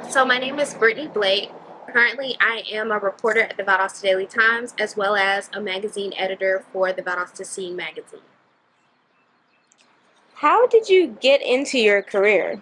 So my name is Brittany Blake. Currently, I am a reporter at the Valdosta Daily Times as well as a magazine editor for the Valdosta Scene magazine. How did you get into your career?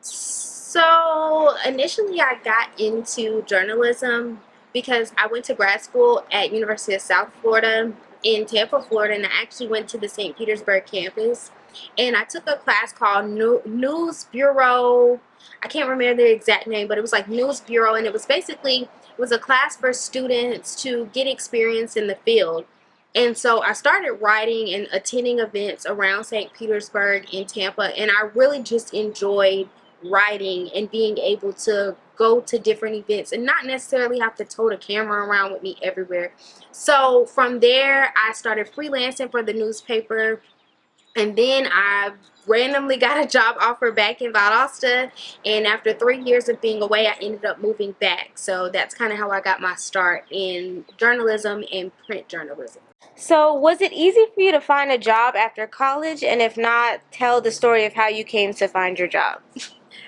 So initially, I got into journalism because I went to grad school at University of South Florida in Tampa, Florida, and I actually went to the St. Petersburg campus. And I took a class called News Bureau. I can't remember the exact name, but it was like News Bureau, and it was basically it was a class for students to get experience in the field. And so I started writing and attending events around St. Petersburg and Tampa, and I really just enjoyed writing and being able to go to different events and not necessarily have to tote a camera around with me everywhere. So from there, I started freelancing for the newspaper, and then I randomly got a job offer back in Valdosta, and after 3 years of being away, I ended up moving back. So that's kind of how I got my start in journalism and print journalism. So, was it easy for you to find a job after college? And if not, tell the story of how you came to find your job.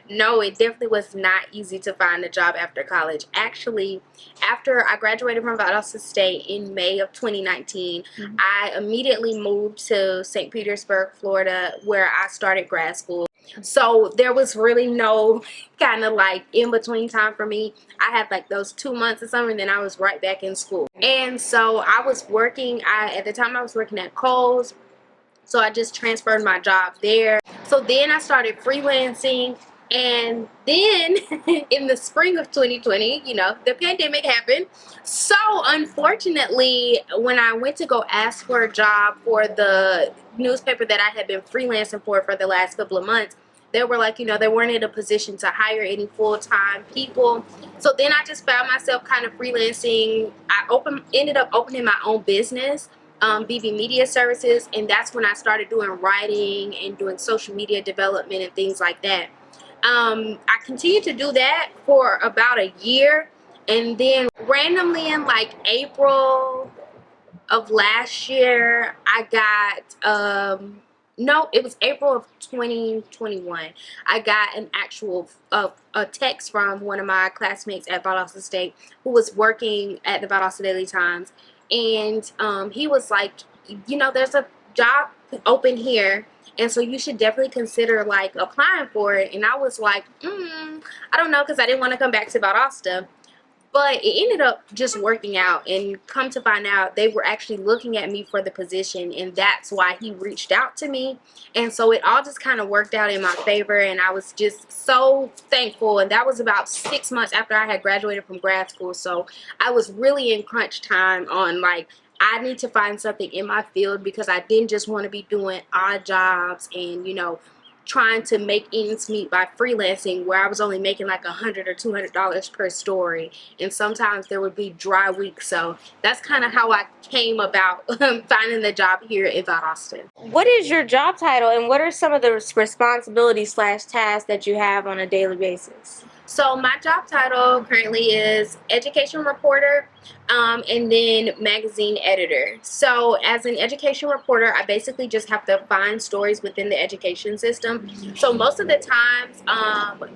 No, it definitely was not easy to find a job after college. Actually, after I graduated from Valdosta State in May of 2019, I immediately moved to St. Petersburg, Florida, where I started grad school. So there was really no kind of like in between time for me. I had like those 2 months of summer, and then I was right back in school. And so I was working, at the time I was working at Kohl's. So I just transferred my job there. So then I started freelancing. And then in the spring of 2020, the pandemic happened. So unfortunately, when I went to go ask for a job for the newspaper that I had been freelancing for the last couple of months, they were like, they weren't in a position to hire any full-time people. So then I just found myself kind of freelancing. Ended up opening my own business, BB Media Services, and that's when I started doing writing and doing social media development and things like that. I continued to do that for about a year, and then randomly in like April of last year, I got no, it was April of 2021. I got an actual a text from one of my classmates at Valdosta State who was working at the Valdosta Daily Times, and he was like, there's a job open here, and so you should definitely consider like applying for it. And I was like, I don't know, because I didn't want to come back to Valdosta. But it ended up just working out, and come to find out, they were actually looking at me for the position, and that's why he reached out to me. And so it all just kind of worked out in my favor, and I was just so thankful. And that was about 6 months after I had graduated from grad school, so I was really in crunch time on like, I need to find something in my field, because I didn't just want to be doing odd jobs and trying to make ends meet by freelancing, where I was only making like $100 or $200 per story, and sometimes there would be dry weeks. So that's kind of how I came about finding the job here in Valdosta. What is your job title, and what are some of the responsibilities/tasks that you have on a daily basis? So my job title currently is education reporter, and then magazine editor. So as an education reporter, I basically just have to find stories within the education system. So most of the times,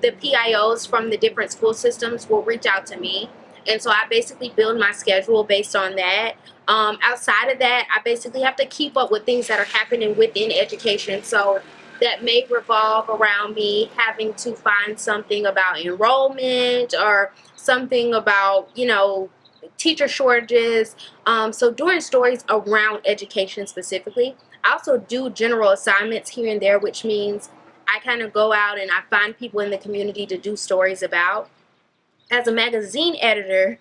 the PIOs from the different school systems will reach out to me, and so I basically build my schedule based on that. Outside of that, I basically have to keep up with things that are happening within education. So that may revolve around me having to find something about enrollment or something about, teacher shortages. So doing stories around education specifically. I also do general assignments here and there, which means I kind of go out and I find people in the community to do stories about. As a magazine editor,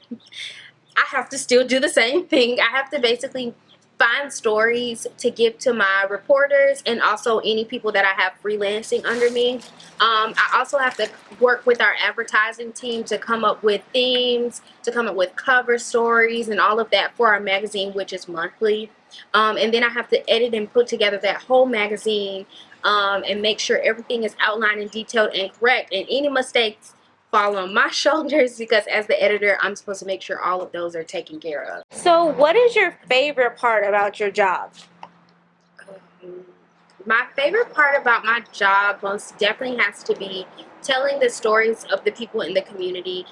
I have to still do the same thing. I have to basically find stories to give to my reporters and also any people that I have freelancing under me. I also have to work with our advertising team to come up with themes, to come up with cover stories and all of that for our magazine, which is monthly. And then I have to edit and put together that whole magazine, and make sure everything is outlined and detailed and correct, and any mistakes fall on my shoulders, because as the editor, I'm supposed to make sure all of those are taken care of. So what is your favorite part about your job? My favorite part about my job most definitely has to be telling the stories of the people in the community.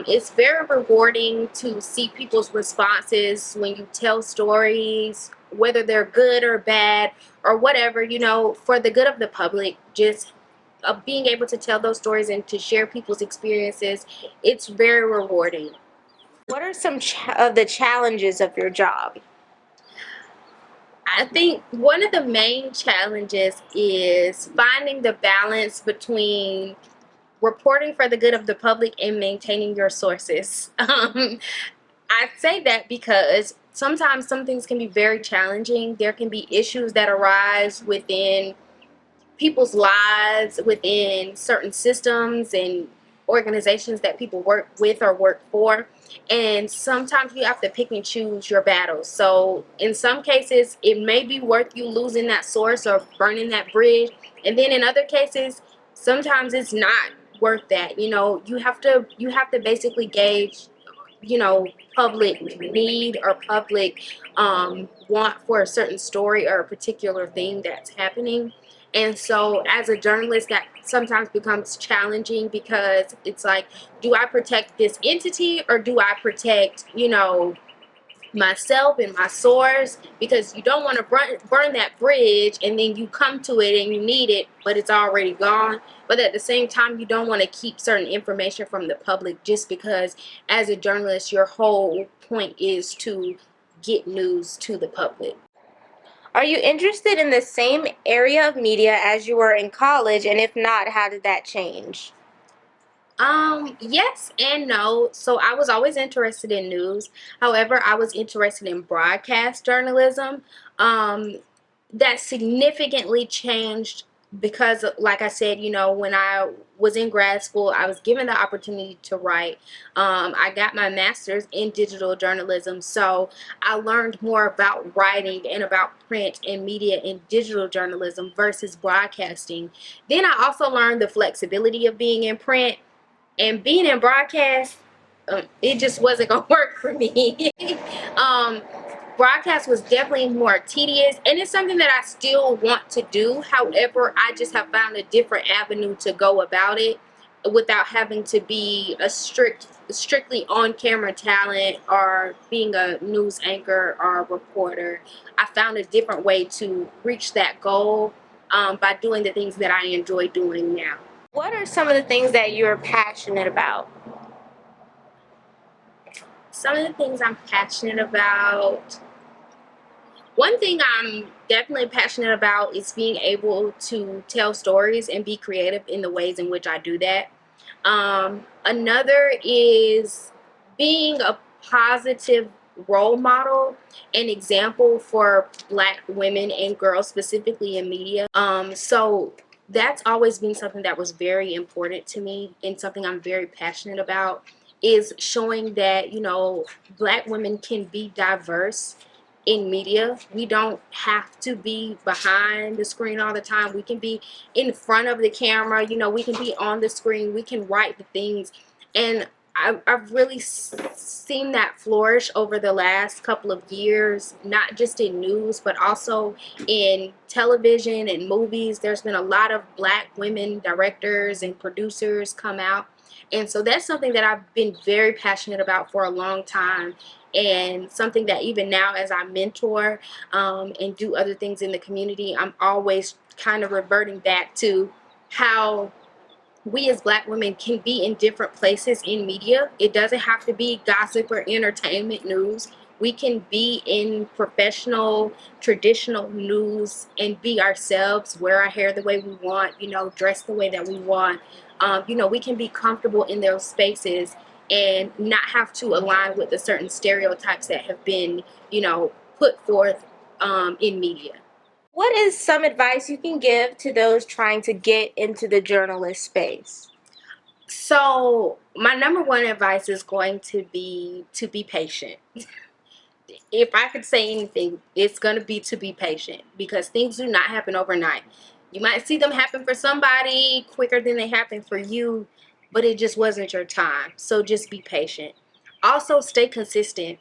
It's very rewarding to see people's responses when you tell stories, whether they're good or bad or whatever, for the good of the public. Just being able to tell those stories and to share people's experiences, it's very rewarding. What are some of the challenges of your job? I think one of the main challenges is finding the balance between reporting for the good of the public and maintaining your sources. I say that because sometimes some things can be very challenging. There can be issues that arise within people's lives, within certain systems and organizations that people work with or work for. And sometimes you have to pick and choose your battles. So in some cases, it may be worth you losing that source or burning that bridge. And then in other cases, sometimes it's not worth that. You have to basically gauge, public need or public want for a certain story or a particular thing that's happening. And so, as a journalist, that sometimes becomes challenging because it's like, do I protect this entity or do I protect, myself and my source? Because you don't want to burn that bridge and then you come to it and you need it, but it's already gone. But at the same time, you don't want to keep certain information from the public just because, as a journalist, your whole point is to get news to the public. Are you interested in the same area of media as you were in college? And if not, how did that change? Yes and no. So I was always interested in news. However, I was interested in broadcast journalism. Um, that significantly changed because, like I said, when I was in grad school, I was given the opportunity to write. I got my master's in digital journalism, so I learned more about writing and about print and media and digital journalism versus broadcasting. Then I also learned the flexibility of being in print and being in broadcast. It just wasn't gonna work for me. um, Broadcast was definitely more tedious, and it's something that I still want to do. However, I just have found a different avenue to go about it without having to be a strictly on camera talent or being a news anchor or a reporter. I found a different way to reach that goal by doing the things that I enjoy doing now. What are some of the things that you're passionate about? Some of the things I'm passionate about. One thing I'm definitely passionate about is being able to tell stories and be creative in the ways in which I do that. Another is being a positive role model and example for Black women and girls, specifically in media. So that's always been something that was very important to me and something I'm very passionate about, is showing that, Black women can be diverse in media. We don't have to be behind the screen all the time. We can be in front of the camera. We can be on the screen. We can write the things. And I've really seen that flourish over the last couple of years, not just in news, but also in television and movies. There's been a lot of Black women directors and producers come out. And so that's something that I've been very passionate about for a long time, and something that even now, as I mentor and do other things in the community, I'm always kind of reverting back to how we as Black women can be in different places in media. It doesn't have to be gossip or entertainment news. We can be in professional, traditional news and be ourselves, wear our hair the way we want, dress the way that we want. We can be comfortable in those spaces and not have to align with the certain stereotypes that have been, put forth in media. What is some advice you can give to those trying to get into the journalist space? So my number one advice is going to be patient. If I could say anything, it's going to be patient, because things do not happen overnight. You might see them happen for somebody quicker than they happen for you, but it just wasn't your time. So just be patient. Also, stay consistent.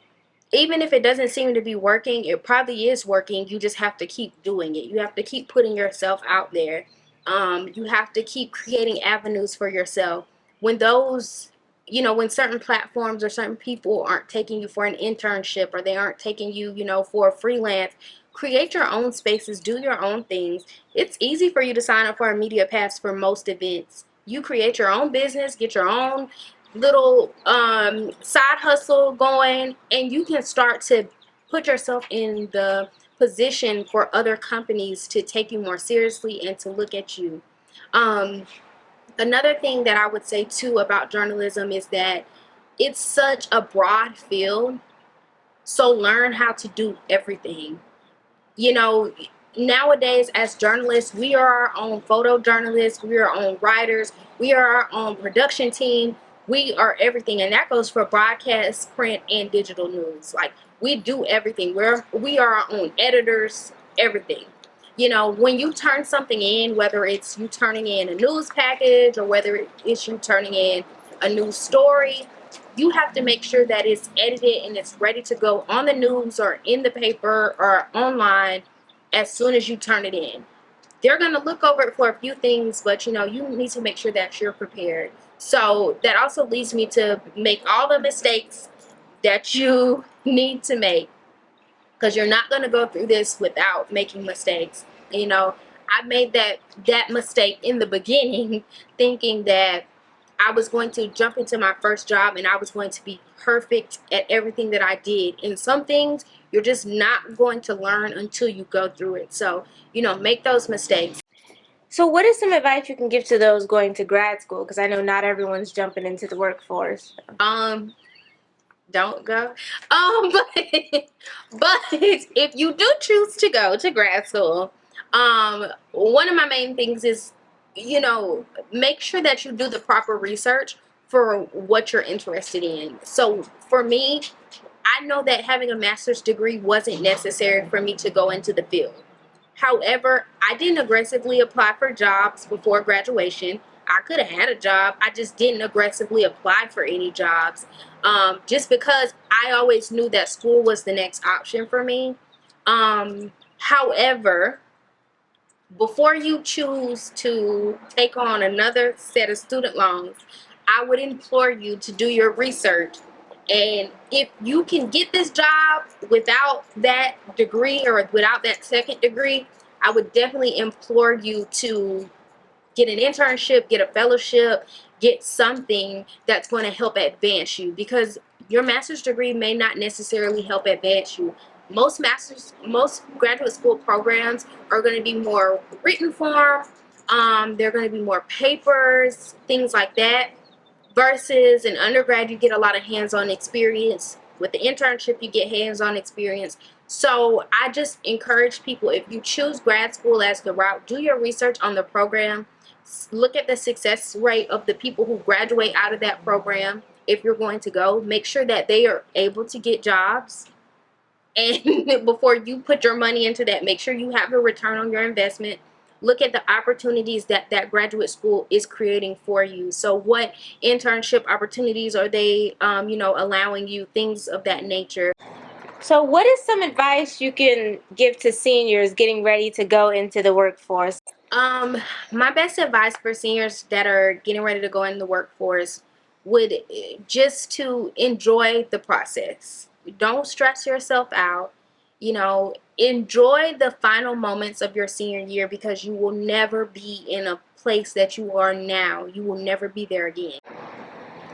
even if it doesn't seem to be working, it probably is working. You just have to keep doing it. You have to keep putting yourself out there. You have to keep creating avenues for yourself. When those, when certain platforms or certain people aren't taking you for an internship, or they aren't taking you, for a freelance, create your own spaces, do your own things. It's easy for you to sign up for a media pass for most events. You create your own business, get your own little side hustle going, and you can start to put yourself in the position for other companies to take you more seriously and to look at you. um, Another thing that I would say too about journalism is that it's such a broad field, so learn how to do everything. you know, Nowadays as journalists, we are our own photojournalists, we are our own writers, we are our own production team, we are everything, and that goes for broadcast, print, and digital news. Like, we do everything. We are our own editors, everything. When you turn something in, whether it's you turning in a news package or whether it's you turning in a news story, you have to make sure that it's edited and it's ready to go on the news or in the paper or online as soon as you turn it in. They're going to look over it for a few things, but you need to make sure that you're prepared. So that also leads me to make all the mistakes that you need to make, because you're not going to go through this without making mistakes. I made that mistake in the beginning, thinking that I was going to jump into my first job and I was going to be perfect at everything that I did. And some things you're just not going to learn until you go through it. So, make those mistakes. So, what is some advice you can give to those going to grad school? Because I know not everyone's jumping into the workforce. Don't go. But if you do choose to go to grad school, one of my main things is, make sure that you do the proper research for what you're interested in. So for me, I know that having a master's degree wasn't necessary for me to go into the field. However, I didn't aggressively apply for jobs before graduation. I could have had a job. I just didn't aggressively apply for any jobs, just because I always knew that school was the next option for me. However, before you choose to take on another set of student loans, I would implore you to do your research. And if you can get this job without that degree or without that second degree, I would definitely implore you to get an internship, get a fellowship, get something that's going to help advance you, because your master's degree may not necessarily help advance you. Most graduate school programs are going to be more written form. They're going to be more papers, things like that. Versus an undergrad, you get a lot of hands-on experience. With the internship, you get hands-on experience. So I just encourage people, if you choose grad school as the route, do your research on the program. Look at the success rate of the people who graduate out of that program. If you're going to go, make sure that they are able to get jobs. And before you put your money into that, make sure you have a return on your investment. Look at the opportunities that graduate school is creating for you. So what internship opportunities are they, allowing you, things of that nature. So, what is some advice you can give to seniors getting ready to go into the workforce? My best advice for seniors that are getting ready to go in the workforce would just to enjoy the process. Don't stress yourself out. Enjoy the final moments of your senior year, because you will never be in a place that you are now. You will never be there again.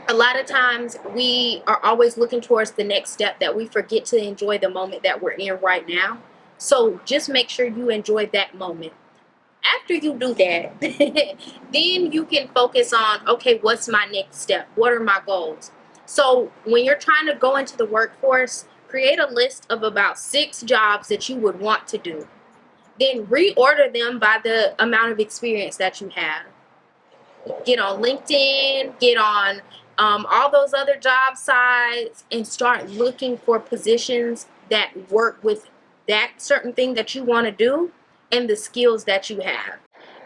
A lot of times we are always looking towards the next step, that we forget to enjoy the moment that we're in right now. So just make sure you enjoy that moment. After you do that, then you can focus on, okay, what's my next step? What are my goals? So when you're trying to go into the workforce, create a list of about 6 jobs that you would want to do. Then reorder them by the amount of experience that you have. Get on LinkedIn, get on all those other job sites, and start looking for positions that work with that certain thing that you want to do and the skills that you have.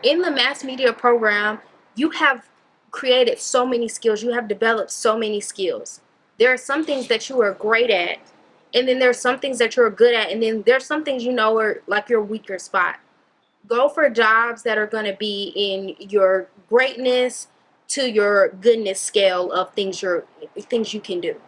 In the mass media program, you have created so many skills, you have developed so many skills. There are some things that you are great at, and then there's some things that you're good at, and then there's some things you know are like your weaker spot. Go for jobs that are going to be in your greatness to your goodness scale of things you can do.